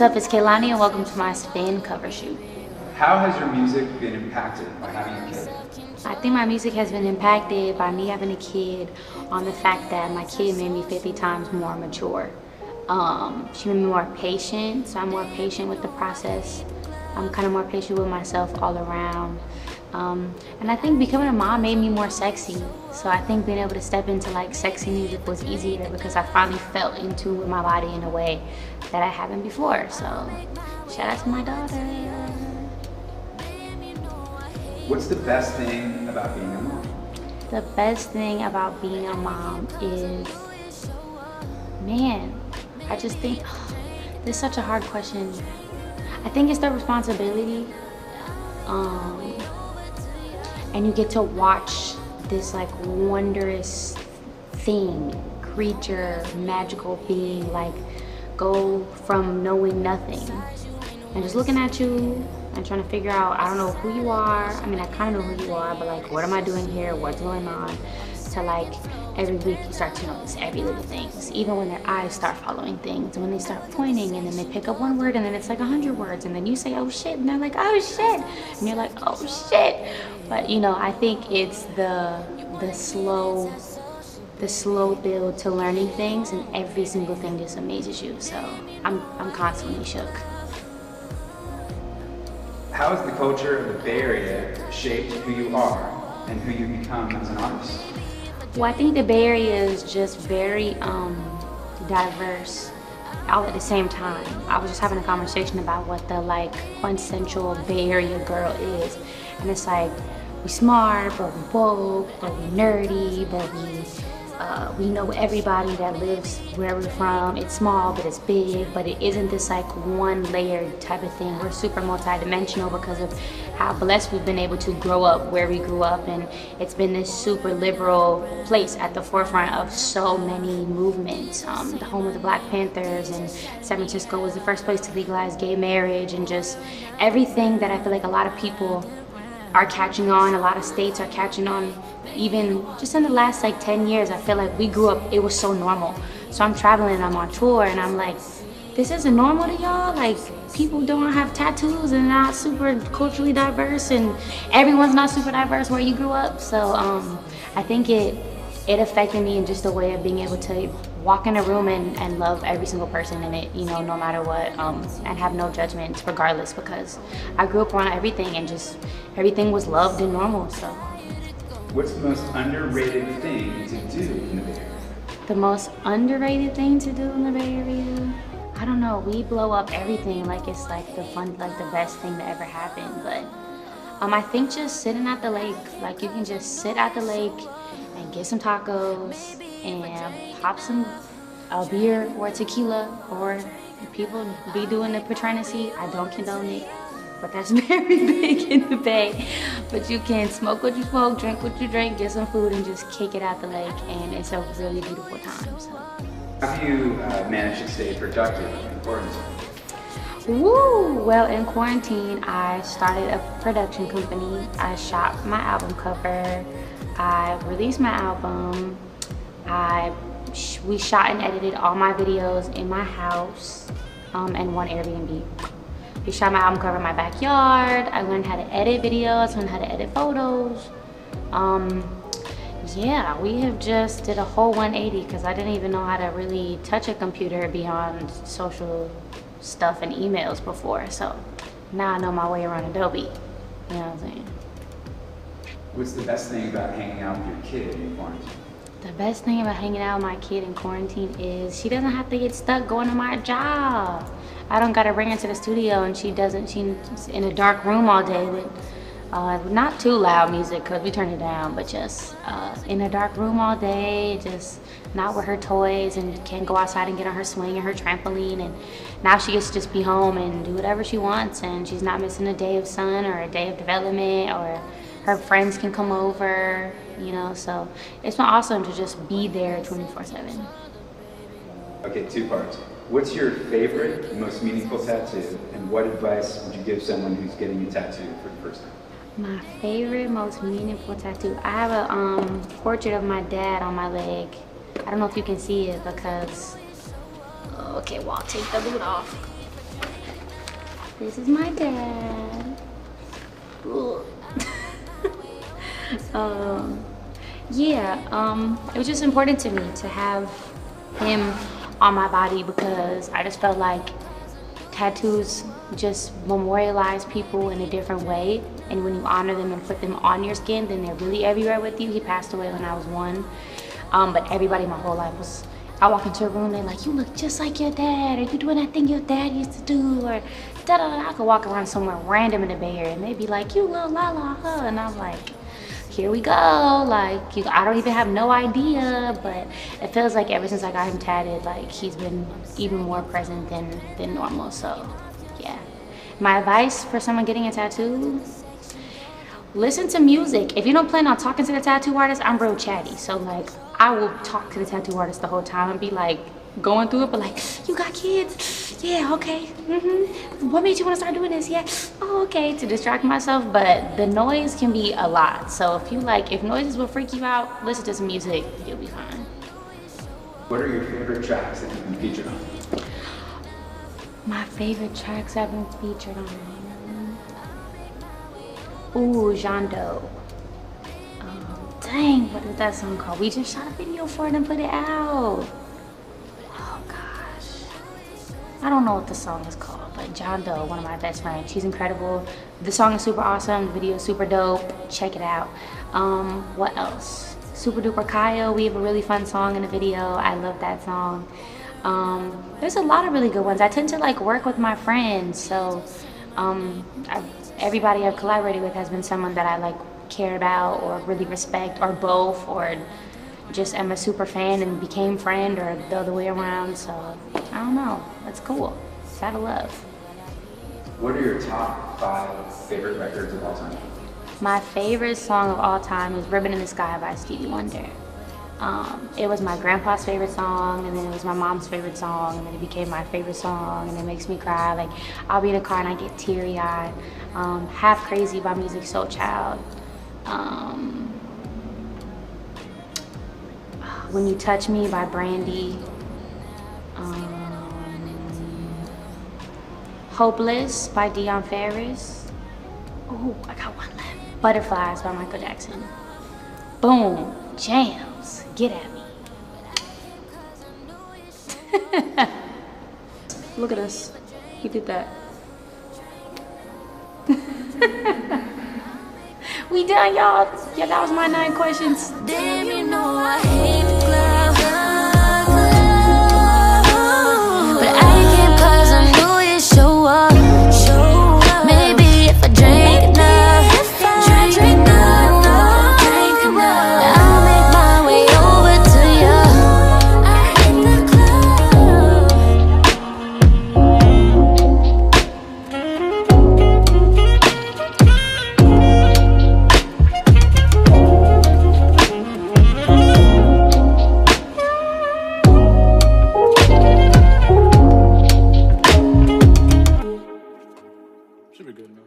What's up, it's Kehlani and welcome to my spin cover shoot. How has your music been impacted by having a kid? I think my music has been impacted by me having a kid, on the fact that my kid made me 50 times more mature. She made me more patient, so I'm more patient with the process. I'm kind of more patient with myself all around. And I think becoming a mom made me more sexy. So I think being able to step into like sexy music was easier because I finally felt in tune with my body in a way that I haven't before. So shout out to my daughter. What's the best thing about being a mom? The best thing about being a mom is, man, I just think, this is such a hard question. I think it's the responsibility. And you get to watch this like wondrous thing, creature, magical being, like go from knowing nothing and just looking at you and trying to figure out, I don't know who you are. I mean, I kind of know who you are, but like, what am I doing here? What's going on? To like, every week you start to notice every little things, even when their eyes start following things, when they start pointing and then they pick up one word and then it's like 100 words and then you say, oh shit, and they're like, oh shit, and you're like, oh shit. But you know, I think it's the slow build to learning things, and every single thing just amazes you. So I'm constantly shook. How has the culture of the Bay Area shaped who you are and who you become as an artist? Well, I think the Bay Area is just very diverse all at the same time. I was just having a conversation about what the like quintessential Bay Area girl is, and it's like, we smart, but we woke, but we nerdy, but we know everybody that lives where we're from. It's small, but it's big, but it isn't this like one layered type of thing. We're super multi-dimensional because of how blessed we've been able to grow up where we grew up, and it's been this super liberal place at the forefront of so many movements. The home of the Black Panthers, and San Francisco was the first place to legalize gay marriage, and just everything that I feel like a lot of people are catching on, a lot of states are catching on. Even just in the last like 10 years, I feel like we grew up, it was so normal. So I'm traveling and I'm on tour and I'm like, this isn't normal to y'all? Like, people don't have tattoos and not super culturally diverse, and everyone's not super diverse where you grew up. So I think it affected me in just a way of being able to walk in a room and love every single person in it, you know, no matter what, and have no judgments regardless, because I grew up around everything and just everything was loved and normal. So what's the most underrated thing to do in the Bay Area? The most underrated thing to do in the Bay Area? I don't know, we blow up everything like it's like the fun, like the best thing that ever happened. But I think just sitting at the lake, like you can just sit at the lake and get some tacos and pop a beer or tequila, or people be doing the Patronity. I don't condone it, but that's very big in the Bay. But you can smoke what you smoke, drink what you drink, get some food, and just kick it at the lake, and it's a really beautiful time. So. How do you manage to stay productive in quarantine? Woo! Well, in quarantine, I started a production company. I shot my album cover. I released my album. We shot and edited all my videos in my house and one Airbnb. We shot my album cover in my backyard. I learned how to edit videos, learned how to edit photos. Yeah, we have just did a whole 180 because I didn't even know how to really touch a computer beyond social stuff and emails before. So now I know my way around Adobe. You know what I'm saying? What's the best thing about hanging out with your kid in quarantine? The best thing about hanging out with my kid in quarantine is she doesn't have to get stuck going to my job. I don't gotta bring her to the studio, and she's in a dark room all day with not too loud music because we turn it down, but just in a dark room all day, just not with her toys, and can go outside and get on her swing and her trampoline. And now she gets to just be home and do whatever she wants, and she's not missing a day of sun or a day of development, or her friends can come over, you know. So it's been awesome to just be there 24/7. Okay, two parts. What's your favorite, most meaningful tattoo, and what advice would you give someone who's getting a tattoo for the first time? My favorite, most meaningful tattoo. I have a portrait of my dad on my leg. I don't know if you can see it because, okay, well, I'll take the boot off. This is my dad. It was just important to me to have him on my body because I just felt like tattoos just memorialize people in a different way, and when you honor them and put them on your skin, then they're really everywhere with you. He passed away when I was 1, but everybody my whole life was, I walk into a room, they're like, you look just like your dad, or you doing that thing your dad used to do, or da-da-da. I could walk around somewhere random in the Bay Area and they'd be like, you little la-la, huh? And I'm like, here we go. Like, I don't even have no idea, but it feels like ever since I got him tatted, like he's been even more present than normal. So yeah, my advice for someone getting a tattoo: listen to music. If you don't plan on talking to the tattoo artist, I'm real chatty, so like I will talk to the tattoo artist the whole time and be like going through it, but like, you got kids? Yeah, okay. What made you want to start doing this? Yeah. Oh, okay, to distract myself. But the noise can be a lot, so if noises will freak you out, listen to some music, you'll be fine. What are your favorite tracks that you've been featured on? My favorite tracks I've been featured on. Ooh, Jondo. Dang, what is that song called? We just shot a video for it and put it out. Oh gosh, I don't know what the song is called, but John Doe, one of my best friends, she's incredible. The song is super awesome, the video is super dope. Check it out. What else? Super Duper Kyle, we have a really fun song in the video. I love that song. There's a lot of really good ones. I tend to like work with my friends, so everybody I've collaborated with has been someone that I like care about or really respect, or both, or just am a super fan and became friend, or the other way around. So I don't know, that's cool. It's out of love. What are your top 5 favorite records of all time? My favorite song of all time is Ribbon in the Sky by Stevie Wonder. It was my grandpa's favorite song, and then it was my mom's favorite song, and then it became my favorite song, and it makes me cry. Like, I'll be in the car and I get teary-eyed. Half Crazy by Music Soul Child. When You Touch Me by Brandy. Hopeless by Deion Ferris. Oh, I got one left. Butterflies by Michael Jackson. Boom, jams, get at me. Look at us, we did that. We done, y'all. Yeah, that was my 9 questions. Damn, you know I hate the club, but I came 'cause I knew you'd show up. Maybe if I drank enough, I'll make my way over to you. I hate the Should be good enough.